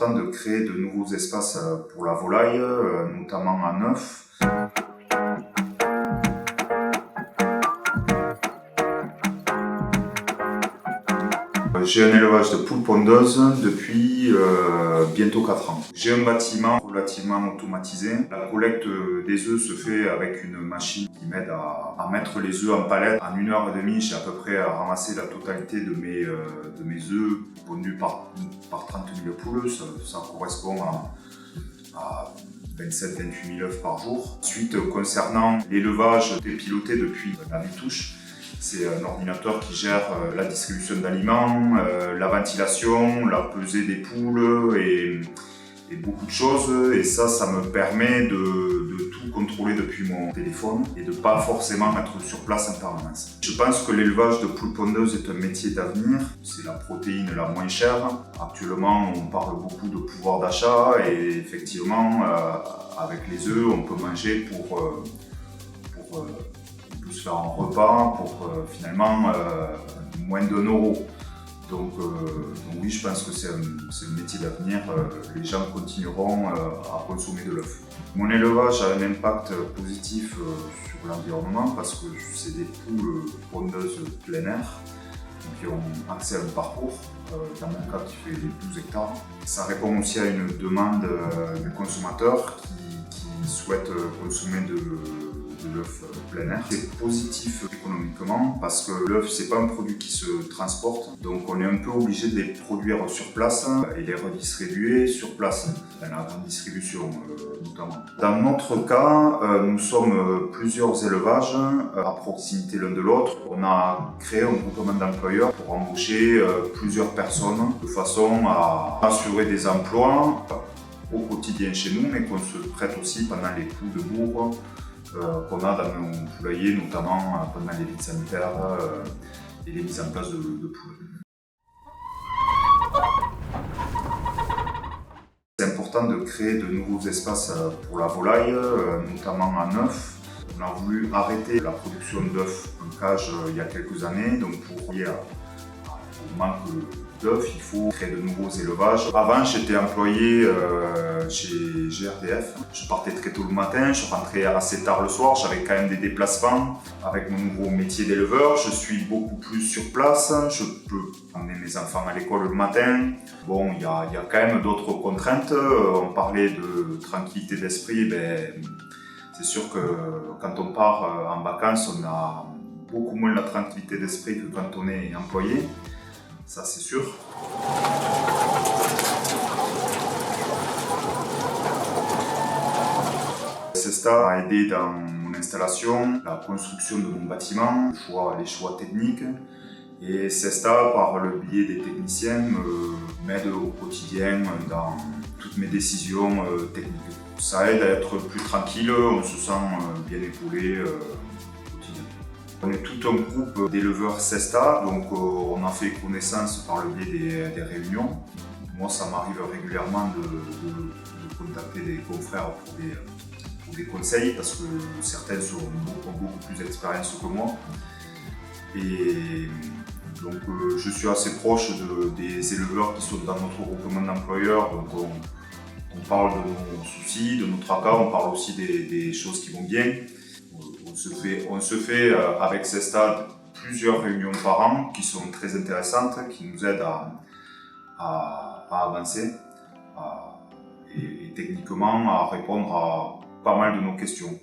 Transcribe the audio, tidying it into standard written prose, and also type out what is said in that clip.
important de créer de nouveaux espaces pour la volaille, notamment en œuf. J'ai un élevage de poules pondeuses depuis bientôt 4 ans. J'ai un bâtiment relativement automatisé. La collecte des œufs se fait avec une machine qui m'aide à mettre les œufs en palette. En 1h30, j'ai à peu près ramassé la totalité de mes œufs pondus par 30 000 poules. Ça correspond à 27-28 000 œufs par jour. Ensuite, concernant l'élevage, c'est piloté depuis la touche. C'est un ordinateur qui gère la distribution d'aliments, la ventilation, la pesée des poules et beaucoup de choses. Et ça me permet de tout contrôler depuis mon téléphone et de ne pas forcément être sur place en permanence. Je pense que l'élevage de poules pondeuses est un métier d'avenir. C'est la protéine la moins chère. Actuellement, on parle beaucoup de pouvoir d'achat et effectivement, avec les œufs, on peut manger pour se faire un repas pour finalement moins d'1 €. Donc oui, je pense que c'est un métier d'avenir. Les gens continueront à consommer de l'œuf. Mon élevage a un impact positif sur l'environnement parce que c'est des poules pondeuses plein air qui ont accès à un parcours, dans mon cas qui fait 12 hectares. Ça répond aussi à une demande du consommateur qui souhaite consommer de l'œuf plein air. C'est positif économiquement parce que l'œuf c'est pas un produit qui se transporte, donc on est un peu obligé de les produire sur place et les redistribuer sur place, dans la grande distribution notamment. Dans notre cas, nous sommes plusieurs élevages à proximité l'un de l'autre. On a créé un groupement d'employeurs pour embaucher plusieurs personnes de façon à assurer des emplois au quotidien chez nous, mais qu'on se prête aussi pendant les coups de bourre qu'on a dans nos poulaillers, notamment pendant les visites sanitaires et les mises en place de poules. C'est important de créer de nouveaux espaces pour la volaille, notamment en œuf. On a voulu arrêter la production d'œufs en cage il y a quelques années, donc pour lier au manque d'œufs, il faut créer de nouveaux élevages. Avant, j'étais employé chez GRDF. Je partais très tôt le matin, je rentrais assez tard le soir, j'avais quand même des déplacements. Avec mon nouveau métier d'éleveur, je suis beaucoup plus sur place, je peux emmener mes enfants à l'école le matin. Bon, il y a quand même d'autres contraintes. On parlait de tranquillité d'esprit, c'est sûr que quand on part en vacances, on a beaucoup moins la tranquillité d'esprit que quand on est employé. Ça c'est sûr. Cesta a aidé dans mon installation, la construction de mon bâtiment, les choix techniques. Et Cesta, par le biais des techniciens, m'aide au quotidien dans toutes mes décisions techniques. Ça aide à être plus tranquille, on se sent bien épaulé. On est tout un groupe d'éleveurs Cesta, donc on a fait connaissance par le biais des réunions. Moi, ça m'arrive régulièrement de contacter des confrères pour des conseils, parce que certains ont beaucoup plus d'expérience que moi. Et donc je suis assez proche des éleveurs qui sont dans notre groupement d'employeurs. Donc on parle de nos soucis, de nos tracas, on parle aussi des choses qui vont bien. On se fait avec Cesta plusieurs réunions par an qui sont très intéressantes, qui nous aident à avancer et techniquement à répondre à pas mal de nos questions.